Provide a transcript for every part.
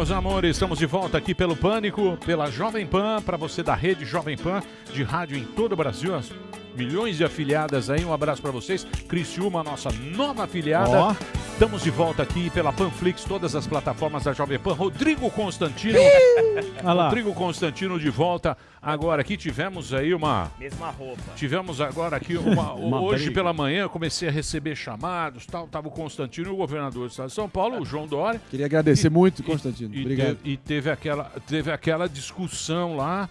meus amores, estamos de volta aqui pelo Pânico, pela Jovem Pan, para você da rede Jovem Pan, de rádio em todo o Brasil, as milhões de afiliadas aí, um abraço para vocês. Criciúma, nossa nova afiliada. Estamos de volta aqui pela Panflix, todas as plataformas da Jovem Pan. Rodrigo Constantino. Rodrigo Constantino de volta. Agora aqui tivemos aí uma... Mesma roupa. Tivemos agora aqui hoje briga. Pela manhã eu comecei a receber chamados, tal. Tava o Constantino e o governador do estado de São Paulo, o João Dória. Queria agradecer muito, Constantino. Obrigado. E teve aquela discussão lá.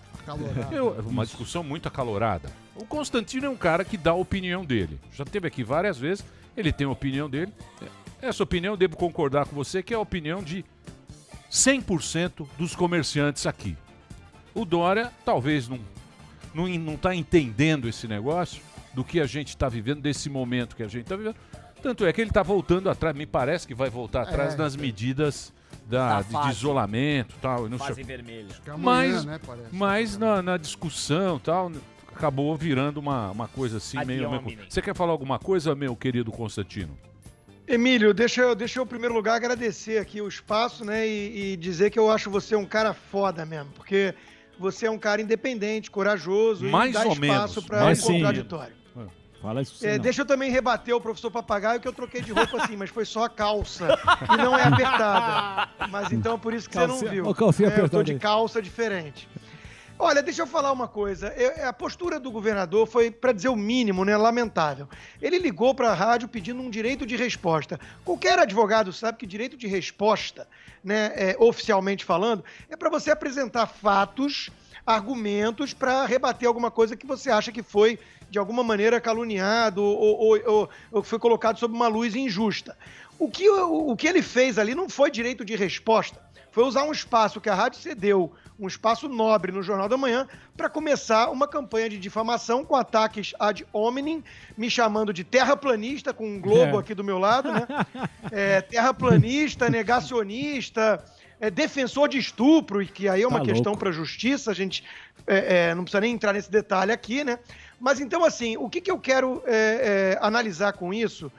Uma discussão muito acalorada. O Constantino é um cara que dá a opinião dele. Já esteve aqui várias vezes, ele tem a opinião dele. Essa opinião, eu devo concordar com você, que é a opinião de 100% dos comerciantes aqui. O Dória talvez não está entendendo esse negócio do que a gente está vivendo, desse momento que a gente está vivendo. Tanto é que ele está voltando atrás, me parece que vai voltar atrás nas medidas de isolamento e tal. Fase vermelha. Mas na discussão tal, acabou virando uma coisa assim meio... Você quer falar alguma coisa, meu querido Constantino? Emílio, deixa eu, em primeiro lugar, agradecer aqui o espaço, né, e dizer que eu acho você um cara foda mesmo, porque você é um cara independente, corajoso e dá espaço para o contraditório. Fala isso. Deixa eu também rebater o professor Papagaio, que eu troquei de roupa assim, mas foi só a calça, e não é apertada. Mas então, por isso que você não viu. Eu tô de calça diferente. Olha, deixa eu falar uma coisa. A postura do governador foi, para dizer o mínimo, né, lamentável. Ele ligou para a rádio pedindo um direito de resposta. Qualquer advogado sabe que direito de resposta, né, oficialmente falando, é para você apresentar fatos, argumentos para rebater alguma coisa que você acha que foi, de alguma maneira, caluniado ou foi colocado sob uma luz injusta. O que ele fez ali não foi direito de resposta. Foi usar um espaço que a rádio cedeu, um espaço nobre no Jornal da Manhã, para começar uma campanha de difamação com ataques ad hominem, me chamando de terraplanista, com um globo aqui do meu lado, né? Terraplanista, negacionista, defensor de estupro, e que aí é uma questão para a justiça, a gente não precisa nem entrar nesse detalhe aqui, né? Mas então, assim, o que eu quero analisar com isso,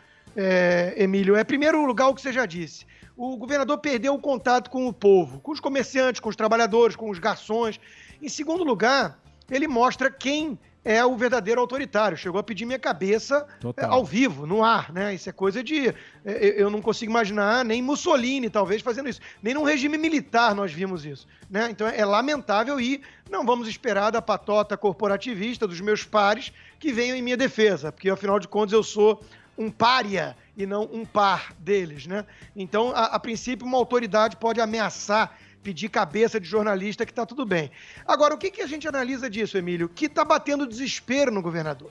Emílio, é, em primeiro lugar, o que você já disse. O governador perdeu o contato com o povo, com os comerciantes, com os trabalhadores, com os garçons. Em segundo lugar, ele mostra quem é o verdadeiro autoritário. Chegou a pedir minha cabeça ao vivo, no ar, né? Isso é coisa de... Eu não consigo imaginar nem Mussolini, talvez, fazendo isso. Nem num regime militar nós vimos isso, né? Então é lamentável e não vamos esperar da patota corporativista, dos meus pares, que venham em minha defesa, porque, afinal de contas, eu sou um pária e não um par deles, né? Então, a princípio, uma autoridade pode ameaçar, pedir cabeça de jornalista, que tá tudo bem. Agora, o que a gente analisa disso, Emílio? Que tá batendo desespero no governador.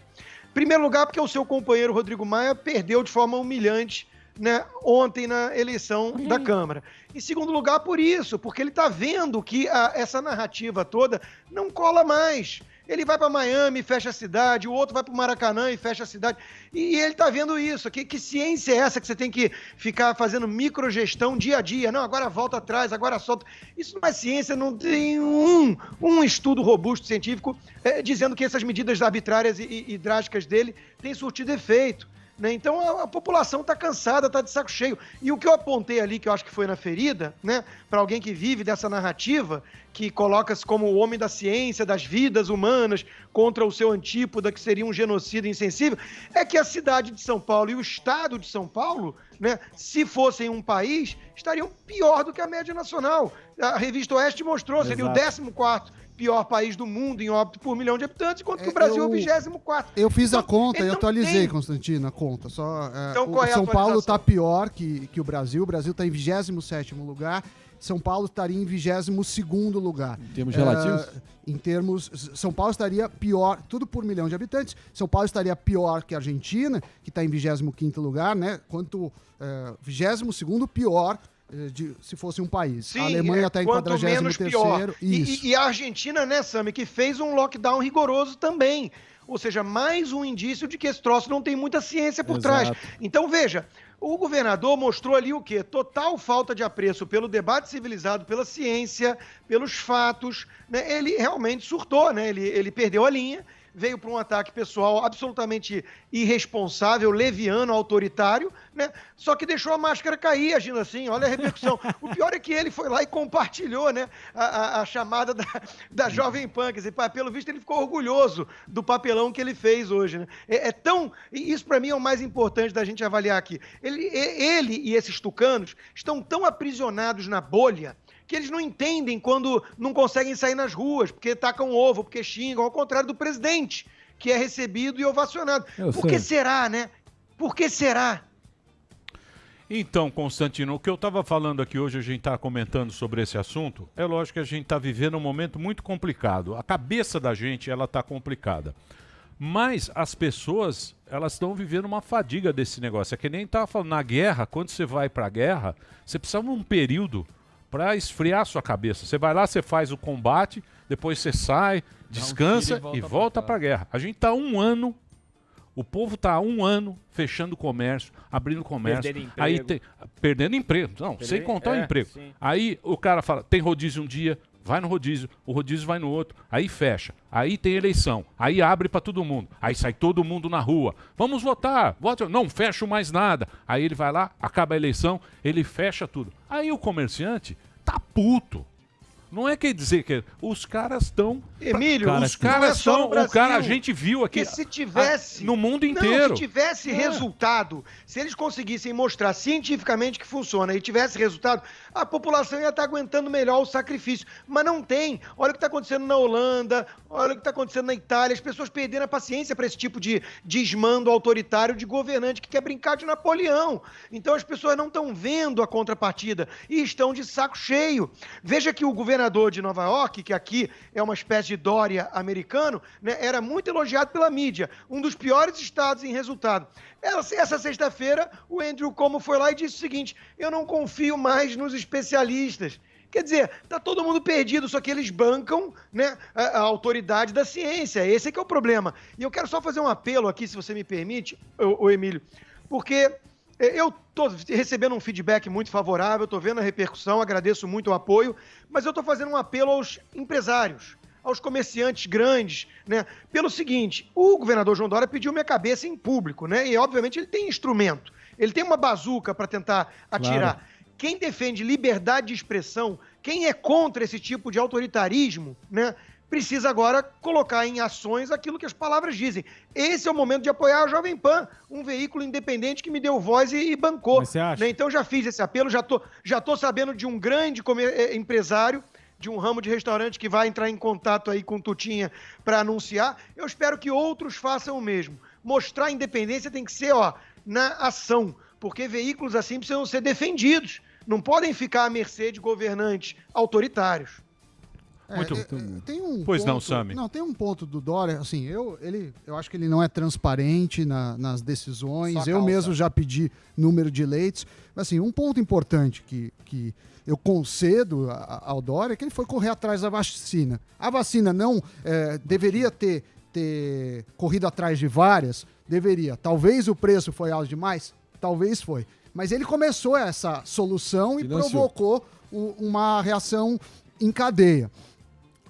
Em primeiro lugar, porque o seu companheiro Rodrigo Maia perdeu de forma humilhante, né, ontem na eleição da Câmara. Em segundo lugar, por isso, porque ele tá vendo que essa narrativa toda não cola mais. Ele vai para Miami e fecha a cidade, o outro vai para o Maracanã e fecha a cidade. E ele está vendo isso. Que ciência é essa que você tem que ficar fazendo microgestão dia a dia? Não, agora volta atrás, agora solta. Isso não é ciência, não tem um estudo robusto científico dizendo que essas medidas arbitrárias e drásticas dele têm surtido efeito. Né? Então a população está cansada, está de saco cheio. E o que eu apontei ali, que eu acho que foi na ferida, né, para alguém que vive dessa narrativa, que coloca-se como o homem da ciência, das vidas humanas, contra o seu antípoda, que seria um genocida insensível, é que a cidade de São Paulo e o estado de São Paulo, né, se fossem um país, estariam pior do que a média nacional. A revista Oeste mostrou, seria o 14º pior país do mundo em óbito por milhão de habitantes, enquanto que o Brasil é o 24º. Eu fiz a conta e atualizei, Constantino, a conta. Então, qual é a São Paulo está pior que o Brasil está em 27º lugar, São Paulo estaria em 22º lugar. Em termos relativos? São Paulo estaria pior, tudo por milhão de habitantes, São Paulo estaria pior que a Argentina, que está em 25º lugar, né? Quanto 22º pior se fosse um país. Sim, a Alemanha está em 43º. E a Argentina, né, Sami, que fez um lockdown rigoroso também. Ou seja, mais um indício de que esse troço não tem muita ciência por trás. Então, veja, o governador mostrou ali o quê? Total falta de apreço pelo debate civilizado, pela ciência, pelos fatos. Né? Ele realmente surtou, né? Ele perdeu a linha. veio para um ataque pessoal absolutamente irresponsável, leviano, autoritário, né? Só que deixou a máscara cair agindo assim, olha a repercussão. O pior é que ele foi lá e compartilhou, né, a chamada da Jovem Pan, quer dizer, pelo visto ele ficou orgulhoso do papelão que ele fez hoje, né? Isso para mim é o mais importante da gente avaliar aqui. Ele e esses tucanos estão tão aprisionados na bolha que eles não entendem quando não conseguem sair nas ruas, porque tacam ovo, porque xingam, ao contrário do presidente, que é recebido e ovacionado. Por que será, né? Por que será? Então, Constantino, o que eu estava falando aqui hoje, a gente está comentando sobre esse assunto, é lógico que a gente está vivendo um momento muito complicado. A cabeça da gente, ela está complicada. Mas as pessoas, elas estão vivendo uma fadiga desse negócio. É que nem estava falando, na guerra, quando você vai para a guerra, você precisa de um período para esfriar a sua cabeça. Você vai lá, você faz o combate, depois você sai, descansa e volta para a guerra. A gente está há 1 ano, o povo está há 1 ano fechando comércio, abrindo comércio, perdendo emprego. Não, sem contar o emprego. Sim. Aí o cara fala, tem rodízio um dia, vai no rodízio, o rodízio vai no outro, aí fecha, aí tem eleição, aí abre para todo mundo, aí sai todo mundo na rua, vamos votar, vota, não fecho mais nada, aí ele vai lá, acaba a eleição, ele fecha tudo, aí o comerciante tá puto. Não é quer dizer que os caras estão. Emílio, os caras estão. O cara, a gente viu aqui. Se tivesse. No mundo inteiro. Não, se tivesse resultado, se eles conseguissem mostrar cientificamente que funciona e tivesse resultado, a população ia estar aguentando melhor o sacrifício. Mas não tem. Olha o que está acontecendo na Holanda, olha o que está acontecendo na Itália. As pessoas perderam a paciência para esse tipo de desmando autoritário de governante que quer brincar de Napoleão. Então as pessoas não estão vendo a contrapartida e estão de saco cheio. Veja que o governador de Nova York, que aqui é uma espécie de Dória americano, né, era muito elogiado pela mídia, um dos piores estados em resultado. Essa sexta-feira, o Andrew Cuomo foi lá e disse o seguinte: eu não confio mais nos especialistas. Quer dizer, tá todo mundo perdido, só que eles bancam, né, a autoridade da ciência. Esse é que é o problema. E eu quero só fazer um apelo aqui, se você me permite, ô Emílio, porque eu estou recebendo um feedback muito favorável, estou vendo a repercussão, agradeço muito o apoio, mas eu estou fazendo um apelo aos empresários, aos comerciantes grandes, né? Pelo seguinte, o governador João Dória pediu minha cabeça em público, né? E obviamente ele tem instrumento, ele tem uma bazuca para tentar atirar. Claro. Quem defende liberdade de expressão, quem é contra esse tipo de autoritarismo, né, precisa agora colocar em ações aquilo que as palavras dizem. Esse é o momento de apoiar a Jovem Pan, um veículo independente que me deu voz e bancou. Você acha? Né? Então já fiz esse apelo, já tô sabendo de um grande empresário de um ramo de restaurante que vai entrar em contato aí com o Tutinha para anunciar. Eu espero que outros façam o mesmo. Mostrar a independência tem que ser, na ação, porque veículos assim precisam ser defendidos. Não podem ficar à mercê de governantes autoritários. Tem um pois ponto, não, Sami. Não, tem um ponto do Dória, assim, eu acho que ele não é transparente nas decisões, eu mesmo já pedi número de leitos, mas assim, um ponto importante que eu concedo ao Dória é que ele foi correr atrás da vacina. A vacina não deveria ter corrido atrás de várias, deveria. Talvez o preço foi alto demais, talvez foi. Mas ele começou essa solução e provocou uma reação em cadeia.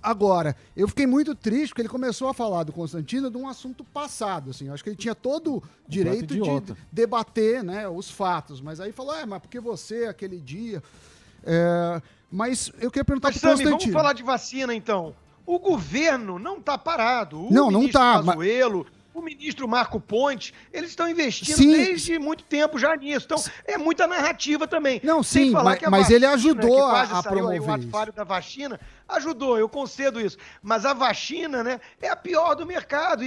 Agora, eu fiquei muito triste porque ele começou a falar do Constantino de um assunto passado, assim. Eu acho que ele tinha todo o direito de debater, né, os fatos. Mas aí falou, mas porque você, aquele dia... Mas eu queria perguntar para o Constantino. Vamos falar de vacina, então. O governo não está parado. Não está. Pazuello, o ministro Marco Pontes, eles estão investindo desde muito tempo já nisso. Então, é muita narrativa também. Não, sim, mas ele ajudou a promover o ato falho da vacina, ajudou, eu concedo isso. Mas a vacina, né, é a pior do mercado.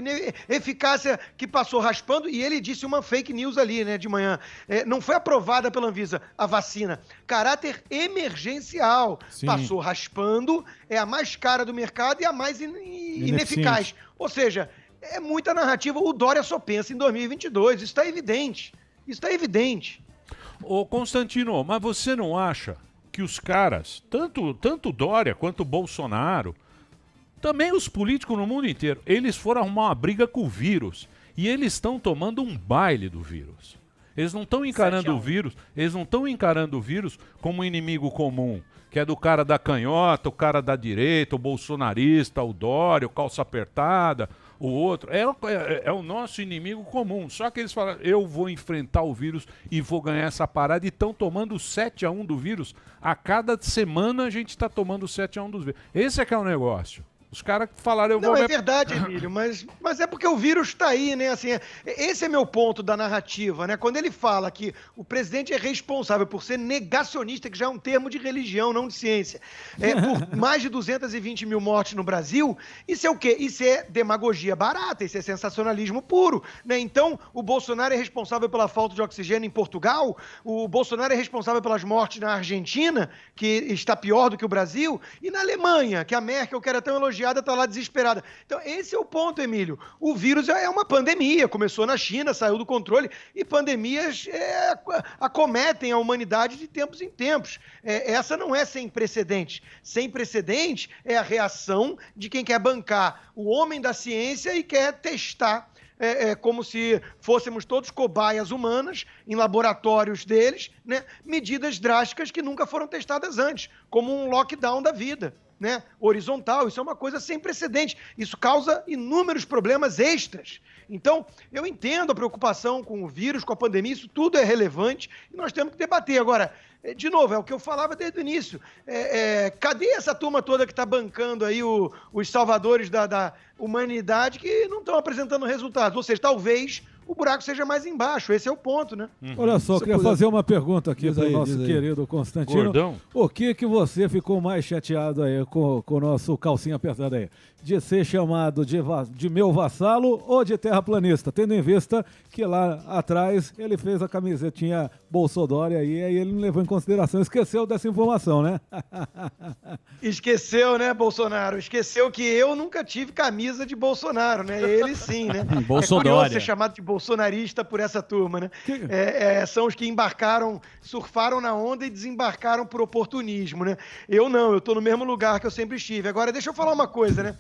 Eficácia que passou raspando, e ele disse uma fake news ali, né, de manhã. Não foi aprovada pela Anvisa a vacina. Caráter emergencial. Sim. Passou raspando, é a mais cara do mercado e a mais ineficaz. Ou seja... é muita narrativa. O Dória só pensa em 2022. Isso está evidente. Isso está evidente. Ô, Constantino, mas você não acha que os caras, tanto o Dória quanto o Bolsonaro, também os políticos no mundo inteiro, eles foram arrumar uma briga com o vírus e eles estão tomando um baile do vírus. Eles não estão encarando o vírus como um inimigo comum, que é do cara da canhota, o cara da direita, o bolsonarista, o Dória, o calça apertada, o outro. É o nosso inimigo comum. Só que eles falaram, eu vou enfrentar o vírus e vou ganhar essa parada. E estão tomando 7-1 do vírus. A cada semana a gente está tomando 7-1 do vírus. Esse é que é o negócio. Os caras falaram... Não, é verdade, Emílio, mas é porque o vírus está aí, né? Assim, esse é meu ponto da narrativa, né? Quando ele fala que o presidente é responsável por ser negacionista, que já é um termo de religião, não de ciência, por mais de 220 mil mortes no Brasil, isso é o quê? Isso é demagogia barata, isso é sensacionalismo puro, né? Então, o Bolsonaro é responsável pela falta de oxigênio em Portugal, o Bolsonaro é responsável pelas mortes na Argentina, que está pior do que o Brasil, e na Alemanha, que a Merkel, que era tão elogiada, está lá desesperada. Então, esse é o ponto, Emílio. O vírus é uma pandemia. Começou na China, saiu do controle, e pandemias acometem a humanidade de tempos em tempos. Essa não é sem precedentes. Sem precedentes é a reação de quem quer bancar o homem da ciência e quer testar como se fôssemos todos cobaias humanas em laboratórios deles, né? Medidas drásticas que nunca foram testadas antes, como um lockdown da vida. Né, horizontal, isso é uma coisa sem precedente. Isso causa inúmeros problemas extras. Então, eu entendo a preocupação com o vírus, com a pandemia, isso tudo é relevante e nós temos que debater. Agora, de novo, é o que eu falava desde o início. Cadê essa turma toda que está bancando aí os salvadores da humanidade que não estão apresentando resultados? Ou seja, talvez o buraco seja mais embaixo. Esse é o ponto, né? Olha só, eu queria fazer uma pergunta aqui para o nosso querido Constantino. Gordão. O que você ficou mais chateado aí com o nosso calcinha apertado aí? De ser chamado de meu vassalo ou de terraplanista? Tendo em vista que lá atrás ele fez a camisetinha Bolsodória aí ele não levou em consideração. Esqueceu dessa informação, né? Esqueceu, né, Bolsonaro? Esqueceu que eu nunca tive camisa de Bolsonaro, né? Ele sim, né? Bolsodória. É curioso ser chamado de bolsonarista por essa turma, né? São os que embarcaram, surfaram na onda e desembarcaram por oportunismo, né? Eu não, eu tô no mesmo lugar que eu sempre estive. Agora, deixa eu falar uma coisa, né?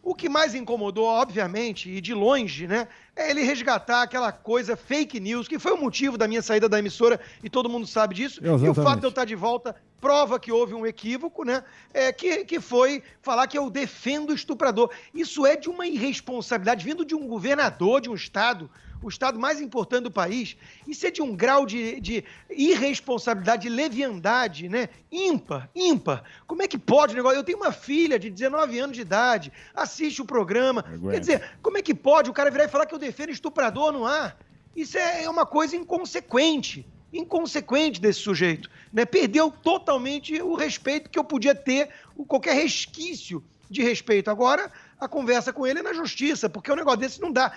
O que mais incomodou, obviamente, e de longe, né, é ele resgatar aquela coisa fake news, que foi o motivo da minha saída da emissora, e todo mundo sabe disso. Exatamente. E o fato de eu estar de volta prova que houve um equívoco, né, que foi falar que eu defendo o estuprador. Isso é de uma irresponsabilidade, vindo de um governador de um estado, o estado mais importante do país. Isso é de um grau de irresponsabilidade, de leviandade, né? Ímpar. Como é que pode o negócio? Eu tenho uma filha de 19 anos de idade, assiste o programa. Quer dizer, como é que pode o cara virar e falar que eu defendo estuprador no ar? Isso é uma coisa inconsequente desse sujeito, né? Perdeu totalmente o respeito que eu podia ter, qualquer resquício de respeito. Agora, a conversa com ele é na justiça, porque um negócio desse não dá.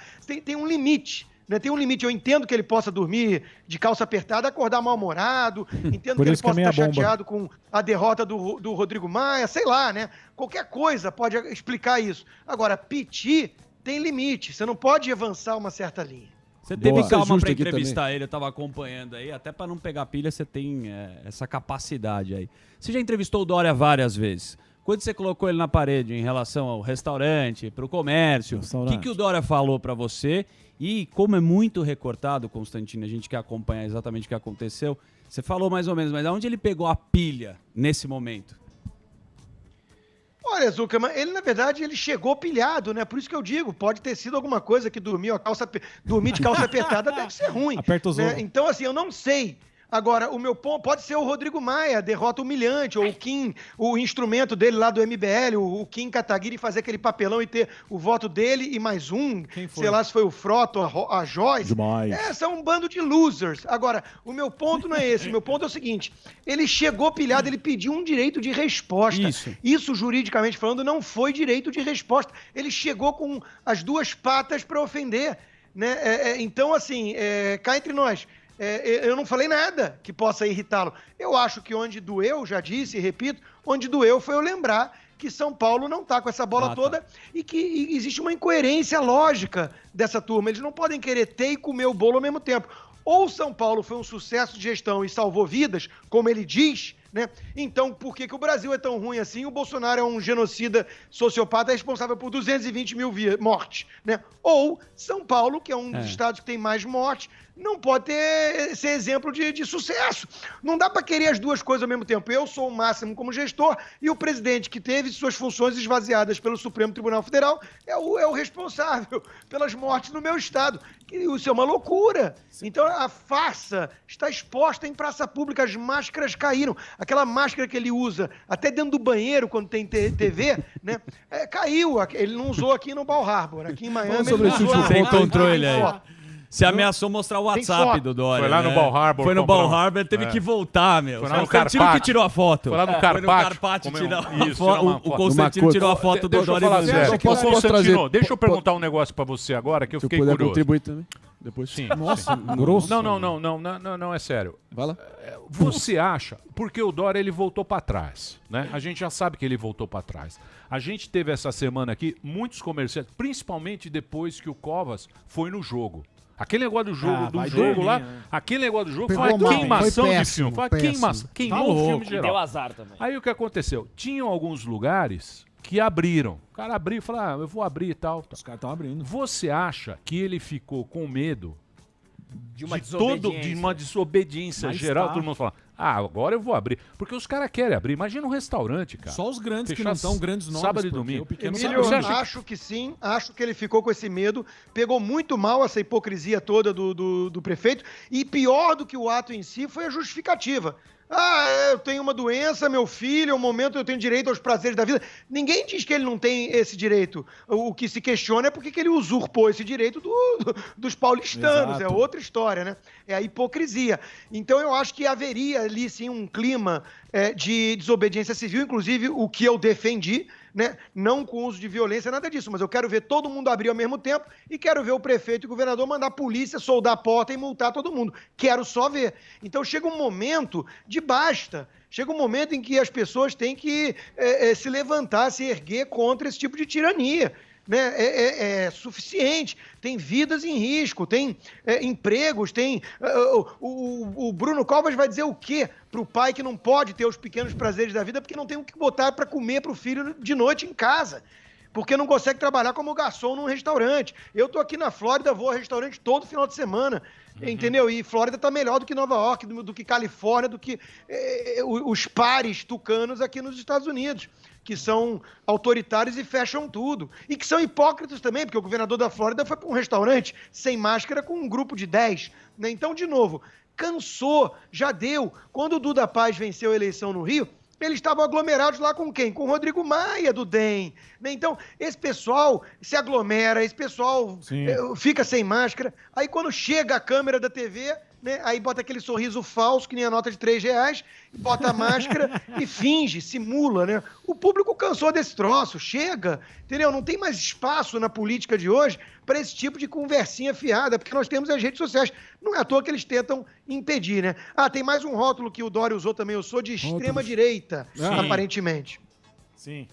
Tem um limite. Né? Tem um limite. Eu entendo que ele possa dormir de calça apertada, acordar mal-humorado, entendo que ele possa estar chateado com a derrota do Rodrigo Maia, sei lá, né? Qualquer coisa pode explicar isso. Agora, piti tem limite. Você não pode avançar uma certa linha. Você teve calma para entrevistar ele, eu estava acompanhando aí, até para não pegar pilha você tem essa capacidade aí. Você já entrevistou o Dória várias vezes. Quando você colocou ele na parede em relação ao restaurante, para o comércio, o que o Dória falou para você? E como é muito recortado, Constantino, a gente quer acompanhar exatamente o que aconteceu, você falou mais ou menos, mas aonde ele pegou a pilha nesse momento? Olha, Zuckerman, ele na verdade ele chegou pilhado, né? Por isso que eu digo, pode ter sido alguma coisa que dormir de calça apertada deve ser ruim. Aperta os né? Então, assim, eu não sei. Agora, o meu ponto pode ser o Rodrigo Maia, derrota humilhante, ou o Kim, o instrumento dele lá do MBL, o Kim Kataguiri fazer aquele papelão e ter o voto dele e mais um, sei lá se foi o Frota, a Joyce. Demais. São um bando de losers. Agora, o meu ponto não é esse, o meu ponto é o seguinte, ele chegou pilhado, ele pediu um direito de resposta. Isso, juridicamente falando, não foi direito de resposta. Ele chegou com as duas patas para ofender. Né? Então, assim, cá entre nós, eu não falei nada que possa irritá-lo. Eu acho que onde doeu, já disse e repito, onde doeu foi eu lembrar que São Paulo não está com essa bola toda e que existe uma incoerência lógica dessa turma. Eles não podem querer ter e comer o bolo ao mesmo tempo. Ou São Paulo foi um sucesso de gestão e salvou vidas, como ele diz, né? Então, por que o Brasil é tão ruim assim? O Bolsonaro é um genocida sociopata responsável por 220 mil mortes, né? Ou São Paulo, que é um dos estados que tem mais mortes, não pode ser exemplo de sucesso. Não dá para querer as duas coisas ao mesmo tempo. Eu sou o máximo como gestor e o presidente que teve suas funções esvaziadas pelo Supremo Tribunal Federal é o responsável pelas mortes no meu estado. Isso é uma loucura. Então a farsa está exposta em praça pública, as máscaras caíram. Aquela máscara que ele usa até dentro do banheiro quando tem TV, né? Caiu. Ele não usou aqui no Bal Harbor. Aqui em Miami ele não usou. Você encontrou ele aí. Você ameaçou mostrar o WhatsApp do Dória. Foi lá no Bal Harbor. Foi no Bal Harbor, ele teve que voltar, meu. Foi lá no Constantino que tirou a foto. Foi lá no Carpati tirar a foto. O Constantino tirou a foto do Dória. Deixa eu perguntar um negócio pra você agora, que eu fiquei curioso. Contribuir também? Depois. Sim. Nossa, grosso. Não, é sério. Vai lá. Você acha, porque o Dória ele voltou pra trás, né? A gente já sabe que ele voltou pra trás. A gente teve essa semana aqui muitos comerciantes, principalmente depois que o Covas foi no jogo. Aquele negócio do jogo, lá, aquele negócio do jogo foi uma queimação de filme. Foi queimou o filme geral. Deu azar também. Aí o que aconteceu? Tinham alguns lugares que abriram. O cara abriu e falou, eu vou abrir e tal. Os caras estão abrindo. Você acha que ele ficou com medo de uma desobediência geral? Todo mundo fala, agora eu vou abrir. Porque os caras querem abrir. Imagina um restaurante, cara. Só os grandes que não são grandes nomes. Sábado e domingo. Acho que sim. Acho que ele ficou com esse medo. Pegou muito mal essa hipocrisia toda do prefeito. E pior do que o ato em si foi a justificativa. Eu tenho uma doença, meu filho, é um momento eu tenho direito aos prazeres da vida. Ninguém diz que ele não tem esse direito. O que se questiona é porque que ele usurpou esse direito dos paulistanos. Exato. É outra história, né? É a hipocrisia. Então eu acho que haveria ali, sim, um clima de desobediência civil, inclusive o que eu defendi, né? Não com uso de violência, nada disso, mas eu quero ver todo mundo abrir ao mesmo tempo e quero ver o prefeito e o governador mandar a polícia soldar a porta e multar todo mundo. Quero só ver. Então chega um momento de basta. Chega um momento em que as pessoas têm que se levantar, se erguer contra esse tipo de tirania. Né? É suficiente, tem vidas em risco, tem empregos, tem... O Bruno Covas vai dizer o quê para o pai que não pode ter os pequenos prazeres da vida porque não tem o que botar para comer para o filho de noite em casa? Porque não consegue trabalhar como garçom num restaurante. Eu tô aqui na Flórida, vou ao restaurante todo final de semana, entendeu? E Flórida tá melhor do que Nova York, do que Califórnia, do que os pares tucanos aqui nos Estados Unidos, que são autoritários e fecham tudo. E que são hipócritas também, porque o governador da Flórida foi para um restaurante sem máscara com um grupo de 10. Né? Então, de novo, cansou, já deu. Quando o Duda Paz venceu a eleição no Rio, eles estavam aglomerados lá com quem? Com o Rodrigo Maia, do DEM. Né? Então, esse pessoal se aglomera, esse pessoal fica sem máscara. Aí, quando chega a câmera da TV, né, aí bota aquele sorriso falso, que nem a nota de R$3, bota a máscara e finge, simula. Né? O público cansou desse troço, chega, entendeu? Não tem mais espaço na política de hoje para esse tipo de conversinha fiada, porque nós temos as redes sociais. Não é à toa que eles tentam impedir, né? Tem mais um rótulo que o Dória usou também, eu sou de extrema-direita, aparentemente. Sim.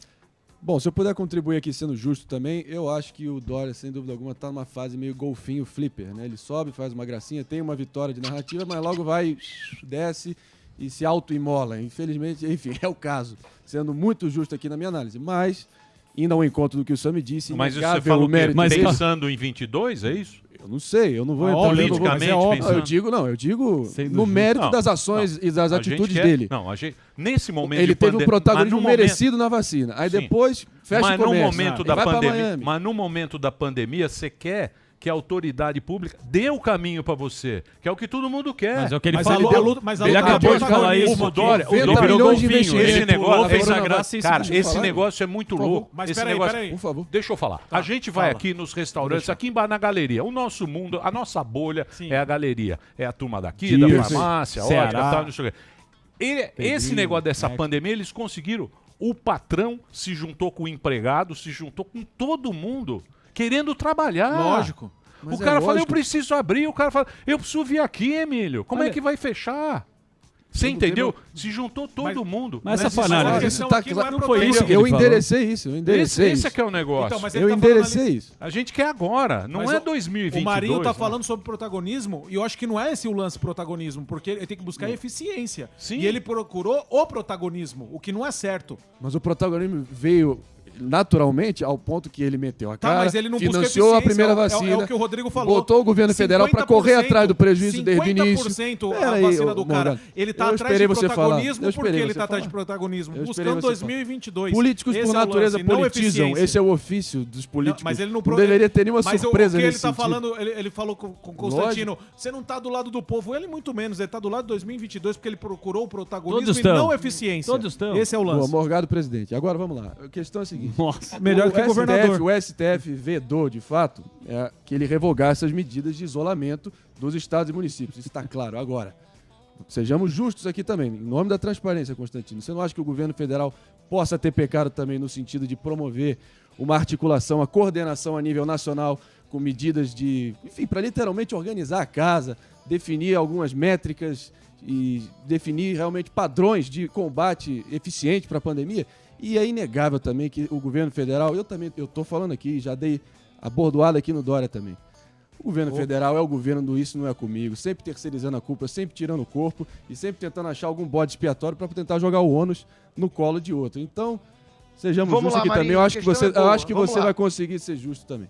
Bom, se eu puder contribuir aqui sendo justo também, eu acho que o Dória, sem dúvida alguma, está numa fase meio golfinho flipper, né? Ele sobe, faz uma gracinha, tem uma vitória de narrativa, mas logo vai, desce e se auto-imola. Infelizmente, enfim, é o caso. Sendo muito justo aqui na minha análise. Mas, indo ao encontro do que o Sam me disse... Mas você falou pensando em 22, é isso? Eu não sei, eu não vou entrar politicamente eu digo no mérito das ações e das atitudes dele. Não, nesse momento ele teve um protagonismo merecido na vacina. Aí depois fecha o comércio. Mas no momento da pandemia, você quer que a autoridade pública dê o caminho para você, que é o que todo mundo quer. Mas é o que ele falou. Ele acabou de falar isso. O Dória virou golfinho. Esse negócio fez a graça. Cara, esse negócio é muito louco. Mas peraí. Por favor. Deixa eu falar. A gente vai aqui nos restaurantes, aqui na galeria. O nosso mundo, a nossa bolha é a galeria. É a turma daqui, da farmácia, ótica, tal, não sei o quê. Esse negócio dessa pandemia, eles conseguiram. O patrão se juntou com o empregado, se juntou com todo mundo querendo trabalhar. Lógico. O cara fala, eu preciso abrir. O cara fala, eu preciso vir aqui, Emílio. Como é que vai fechar? Você entendeu? Se juntou todo mundo. Mas essa análise, isso tá claro. Não foi isso que eu enderecei isso. Esse é que é o negócio. Então, eu enderecei isso. A gente quer agora, não é 2022. O Marinho tá falando sobre protagonismo e eu acho que não é esse o lance protagonismo, porque ele tem que buscar eficiência. Sim. E ele procurou o protagonismo, o que não é certo. Mas o protagonismo veio naturalmente ao ponto que ele meteu a cara, mas ele não financiou a primeira vacina, é o que o Rodrigo falou. Botou o governo federal para correr atrás do prejuízo desde o início. 50% a vacina do cara. Ele tá atrás de protagonismo porque ele tá atrás de protagonismo. Buscando 2022. Políticos por natureza politizam. Esse é o ofício dos políticos. Mas ele não deveria ter nenhuma surpresa nesse sentido. Mas o que ele tá falando, ele falou com o Constantino, você não tá do lado do povo. Ele muito menos, ele tá do lado de 2022 porque ele procurou o protagonismo e não eficiência. Todos estão. Esse é o lance. Morgado presidente. Agora vamos lá. A questão é a seguinte. Nossa. Melhor que o governador. O STF vedou, de fato, que ele revogasse as medidas de isolamento dos estados e municípios. Isso está claro. Agora, sejamos justos aqui também, em nome da transparência, Constantino. Você não acha que o governo federal possa ter pecado também no sentido de promover uma articulação, a coordenação a nível nacional com medidas de, enfim, para literalmente organizar a casa, definir algumas métricas e definir realmente padrões de combate eficiente para a pandemia? E é inegável também que o governo federal, eu estou falando aqui, já dei a bordoada aqui no Dória também. O governo federal é o governo do isso não é comigo, sempre terceirizando a culpa, sempre tirando o corpo e sempre tentando achar algum bode expiatório para tentar jogar o ônus no colo de outro. Então, sejamos justos aqui também. Eu acho que você vai conseguir ser justo também.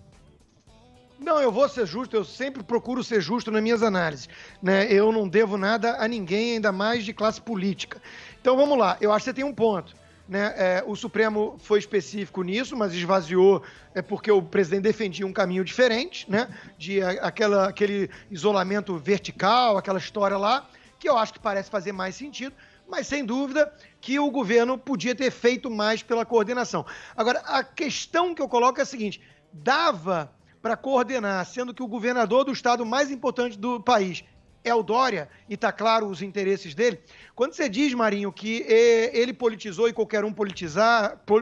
Não, eu vou ser justo, eu sempre procuro ser justo nas minhas análises. Né? Eu não devo nada a ninguém, ainda mais de classe política. Então vamos lá, eu acho que você tem um ponto. Né? O Supremo foi específico nisso, mas esvaziou porque o presidente defendia um caminho diferente, né? De aquele isolamento vertical, aquela história lá, que eu acho que parece fazer mais sentido, mas sem dúvida que o governo podia ter feito mais pela coordenação. Agora, a questão que eu coloco é a seguinte, dava para coordenar, sendo que o governador do estado mais importante do país é o Dória, e está claro os interesses dele. Quando você diz, Marinho, que ele politizou e qualquer um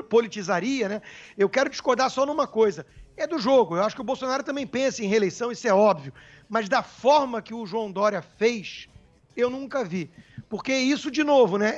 politizaria, né? Eu quero discordar só numa coisa. É do jogo. Eu acho que o Bolsonaro também pensa em reeleição, isso é óbvio. Mas da forma que o João Dória fez, eu nunca vi. Porque isso, de novo, né?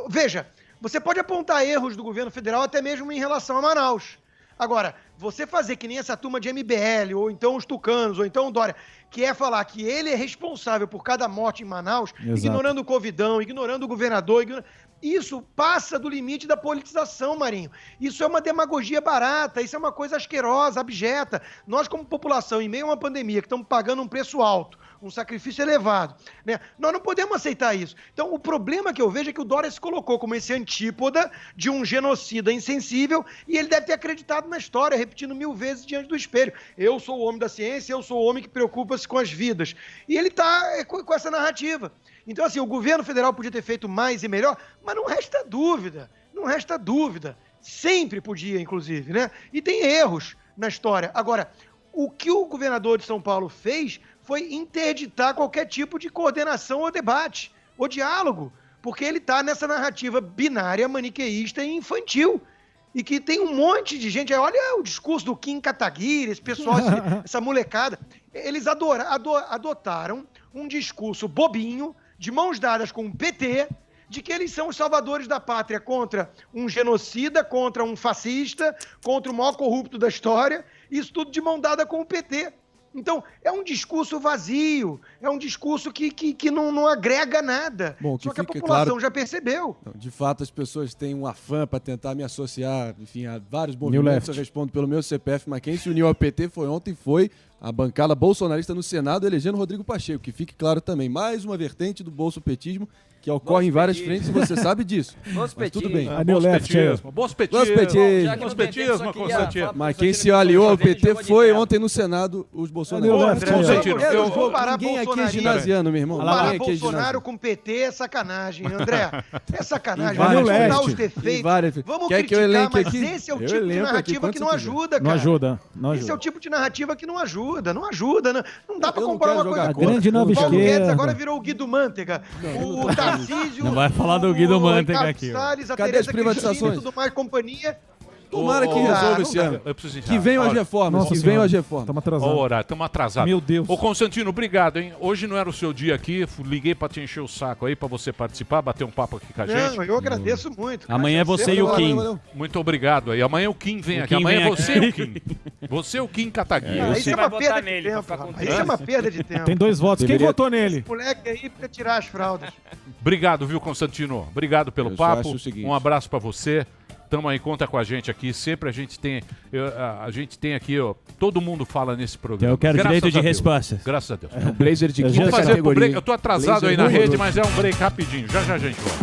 Veja, você pode apontar erros do governo federal até mesmo em relação a Manaus. Agora, você fazer que nem essa turma de MBL, ou então os tucanos, ou então o Dória, que é falar que ele é responsável por cada morte em Manaus, Exato. Ignorando o Covidão, ignorando o governador, isso passa do limite da politização, Marinho. Isso é uma demagogia barata, isso é uma coisa asquerosa, abjeta. Nós, como população, em meio a uma pandemia, que estamos pagando um preço alto, um sacrifício elevado, né? Nós não podemos aceitar isso. Então, o problema que eu vejo é que o Dória se colocou como esse antípoda de um genocida insensível e ele deve ter acreditado na história, repetindo 1000 vezes diante do espelho. Eu sou o homem da ciência, eu sou o homem que preocupa-se com as vidas. E ele está com essa narrativa. Então, assim, o governo federal podia ter feito mais e melhor, mas não resta dúvida, não resta dúvida. Sempre podia, inclusive, né? E tem erros na história. Agora, o que o governador de São Paulo fez foi interditar qualquer tipo de coordenação ou debate, ou diálogo, porque ele está nessa narrativa binária, maniqueísta e infantil. E que tem um monte de gente, olha o discurso do Kim Kataguiri, esse pessoal, essa molecada, eles adotaram um discurso bobinho, de mãos dadas com o PT, de que eles são os salvadores da pátria contra um genocida, contra um fascista, contra o maior corrupto da história, isso tudo de mão dada com o PT. Então, é um discurso vazio, é um discurso que não agrega nada. Bom, só que a população já percebeu. De fato, as pessoas têm um afã para tentar me associar, enfim, a vários movimentos. Eu respondo pelo meu CPF, mas quem se uniu ao PT foi ontem, foi a bancada bolsonarista no Senado elegendo Rodrigo Pacheco, que fique claro também, mais uma vertente do bolsopetismo que ocorre em várias frentes e você sabe disso. Mas tudo bem. Bospetismo, Constantino. Mas quem se aliou ao PT foi ontem no Senado os bolsonaristas. Ninguém aqui é ginasiano, meu irmão. Comparar Bolsonaro com PT é sacanagem, André. É sacanagem. Vamos contar os defeitos. Vamos criticar, mas esse é o tipo de narrativa que não ajuda, cara. Não ajuda. Esse é o tipo de narrativa que não ajuda. Não ajuda. Não dá pra comparar uma coisa com outra. O Paulo Guedes agora virou o Guido Mantega. O Tarcísio... Não vai falar do Guido Mantega aqui. Cadê as privatizações? Tudo mais companhia. Tomara que resolva esse ano. Que venham as reformas. Que venham as reformas. Estamos atrasados. Horário, estamos atrasados. Meu Deus. Ô, Constantino, obrigado, hein? Hoje não era o seu dia aqui, liguei pra te encher o saco aí, pra você participar, bater um papo aqui com a gente. Não, eu agradeço muito. Cara. Amanhã é você e o Kim. Muito obrigado aí. Amanhã o Kim vem aqui. Amanhã é você e o Kim. Você e o Kim Kataguiri. Isso é uma perda de tempo. Isso é uma perda de tempo. Tem 2 votos. Quem votou nele? Esse moleque aí pra tirar as fraldas. Obrigado, viu, Constantino? Obrigado pelo papo. Um abraço pra você. Tamo aí, conta com a gente aqui. Sempre a gente tem aqui, ó. Todo mundo fala nesse programa. Eu quero direito de resposta. Graças a Deus. Blazer de quinta categoria. Eu tô atrasado aí na rede, mas é um break rapidinho. Já a gente volta.